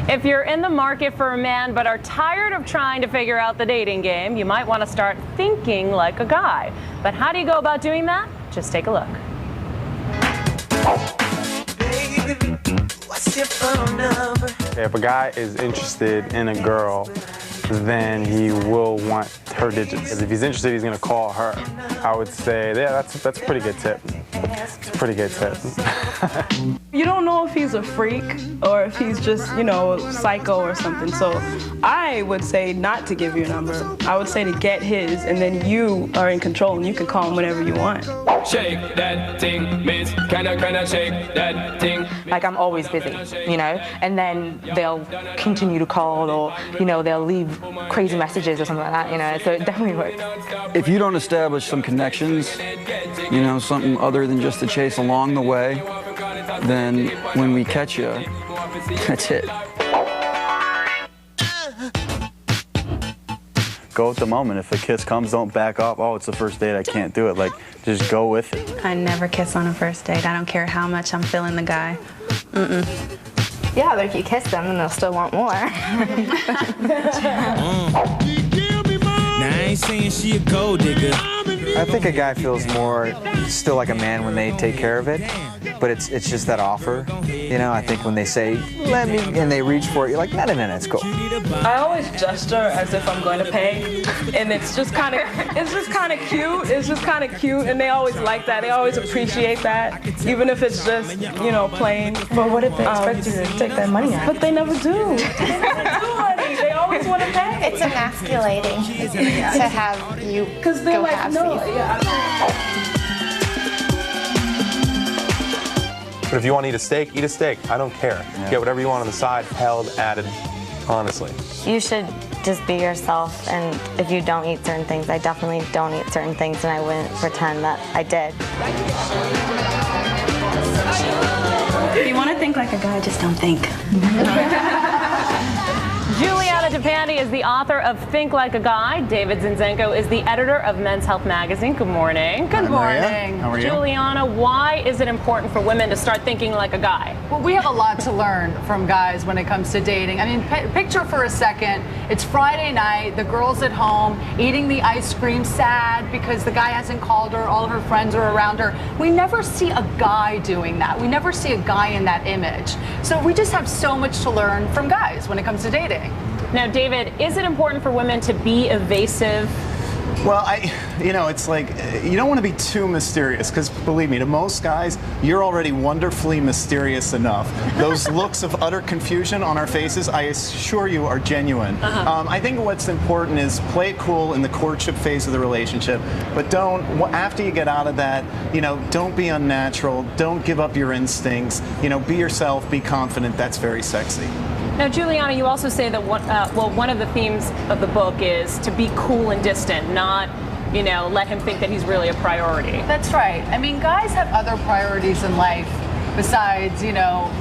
If you're in the market for a man but are tired of trying to figure out the dating game, you might want to start thinking like a guy. But how do you go about doing that? Just take a look. Baby, what's your phone number? If a guy is interested in a girl, then he will want her digits. If he's interested, he's gonna call her. I would say, yeah, that's a pretty good tip. It's a pretty good tip. You don't know if he's a freak or if he's just, you know, psycho or something. So I would say not to give your number. I would say to get his, and then you are in control and you can call him whenever you want. Shake that thing, miss. Can I shake that thing? Like, I'm always busy, you know, and then they'll continue to call, or, you know, they'll leave crazy messages or something like that, you know, so it definitely works. If you don't establish some connections, you know, something other than just the chase along the way, then when we catch you, that's it. Go with the moment. If a kiss comes, don't back off. Oh, it's the first date, I can't do it. Like, just go with it. I never kiss on a first date. I don't care how much I'm feeling the guy. Yeah, but if you kiss them, then they'll still want more. Now, I ain't saying she a gold digger. I think a guy feels more still like a man when they take care of it, but it's just that offer. You know, I think when they say, let me, and they reach for it, you're like, no, it's cool. I always gesture as if I'm going to pay, and it's just kind of cute. It's just kind of cute, and they always like that. They always appreciate that, even if it's just, you know, plain. But what if they expect you to take that money out? But they never do. They never do, honey. They always want to pay. It's emasculating to have you they're go like, halves no, for you. But if you want to eat a steak. I don't care. Get whatever you want on the side, held, added, honestly. You should just be yourself, and if you don't eat certain things, I definitely don't eat certain things, and I wouldn't pretend that I did. If you want to think like a guy, just don't think. Juliana Topandi is the author of Think Like a Guy. David Zinzenko is the editor of Men's Health magazine. Good morning. Good morning. How are you? Juliana, why is it important for women to start thinking like a guy? Well, we have a lot to learn from guys when it comes to dating. I mean, picture for a second, it's Friday night, the girl's at home eating the ice cream, sad because the guy hasn't called her, all her friends are around her. We never see a guy doing that. We never see a guy in that image. So we just have so much to learn from guys when it comes to dating. Now, David, is it important for women to be evasive? Well, it's like, you don't want to be too mysterious, because believe me, to most guys, you're already wonderfully mysterious enough. Those looks of utter confusion on our faces, I assure you, are genuine. I think what's important is play it cool in the courtship phase of the relationship, but don't, after you get out of that, don't be unnatural, don't give up your instincts, be yourself, be confident. That's very sexy. Now, Juliana, you also say that one of the themes of the book is to be cool and distant, not, let him think that he's really a priority. That's right. I mean, guys have other priorities in life besides,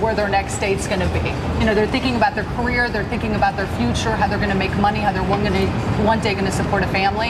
where their next date's going to be. They're thinking about their career, they're thinking about their future, how they're going to make money, how they're one day going to support a family.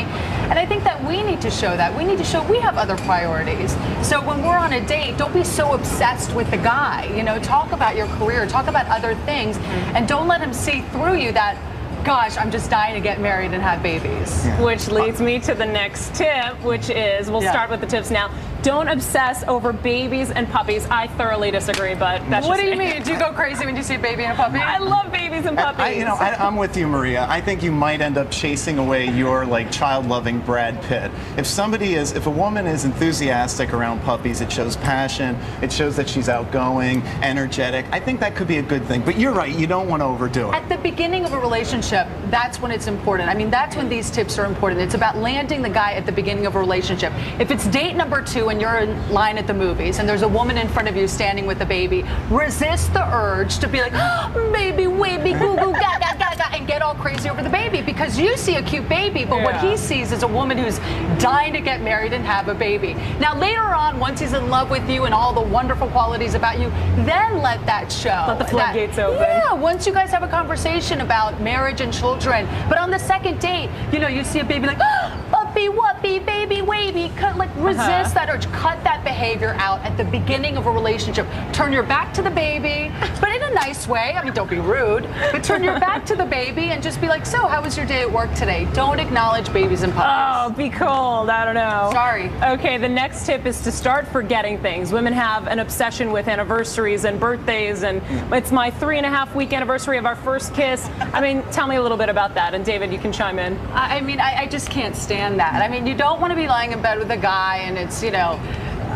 And I think that we need to show that. We need to show we have other priorities. So when we're on a date, don't be so obsessed with the guy. Talk about your career, talk about other things, and don't let him see through you that, gosh, I'm just dying to get married and have babies. Yeah. Which leads me to the next tip, which is, we'll start with the tips now. Don't obsess over babies and puppies. I thoroughly disagree, but that's What do you mean? Do you go crazy when you see a baby and a puppy? I love babies and puppies. I'm with you, Maria. I think you might end up chasing away your child-loving Brad Pitt. If a woman is enthusiastic around puppies, it shows passion, it shows that she's outgoing, energetic. I think that could be a good thing. But you're right, you don't want to overdo it. At the beginning of a relationship, that's when it's important. I mean, that's when these tips are important. It's about landing the guy at the beginning of a relationship. If it's date number 2 and you're in line at the movies and there's a woman in front of you standing with a baby, resist the urge to be like, oh, baby, wavy, goo goo, gaga, gaga, and get all crazy over the baby, because you see a cute baby, but what he sees is a woman who's dying to get married and have a baby. Now, later on, once he's in love with you and all the wonderful qualities about you, then let that show. Let the floodgates open. Yeah, once you guys have a conversation about marriage and children. But on the second date, you see a baby like, oh, puppy, whoopee, baby, wavy. Resist that urge. Cut that behavior out at the beginning of a relationship. Turn your back to the baby, but in a a nice way. I mean, don't be rude, but turn your back to the baby and just be like, so how was your day at work today? Don't acknowledge babies and puppies. Oh, be cold. I don't know. Sorry. Okay, the next tip is to start forgetting things. Women have an obsession with anniversaries and birthdays, and it's my 3.5-week anniversary of our first kiss. I mean, tell me a little bit about that. And David, you can chime in. I mean, I just can't stand that. I mean, you don't want to be lying in bed with a guy and it's, you know,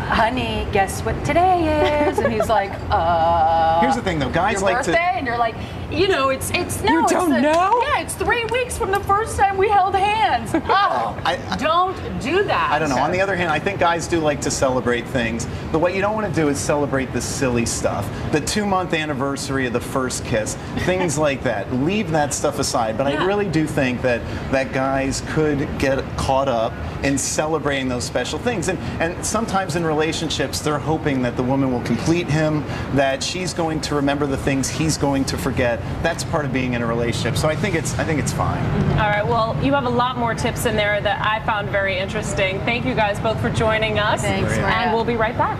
honey, guess what today is? And he's like, Here's the thing, though. Guys your like birthday? to. And you're like, you know, it's no. You don't know? Yeah, it's 3 weeks from the first time we held hands. Oh, don't do that. I don't know. On the other hand, I think guys do like to celebrate things. But what you don't want to do is celebrate the silly stuff. The 2-month anniversary of the first kiss, things like that. Leave that stuff aside. But I really do think that guys could get caught up in celebrating those special things. And sometimes in relationships, they're hoping that the woman will complete him, that she's going to remember the things he's going to forget. That's part of being in a relationship. So I think it's fine. All right, well, you have a lot more tips in there that I found very interesting. Thank you guys both for joining us. Thanks, Maria. And we'll be right back.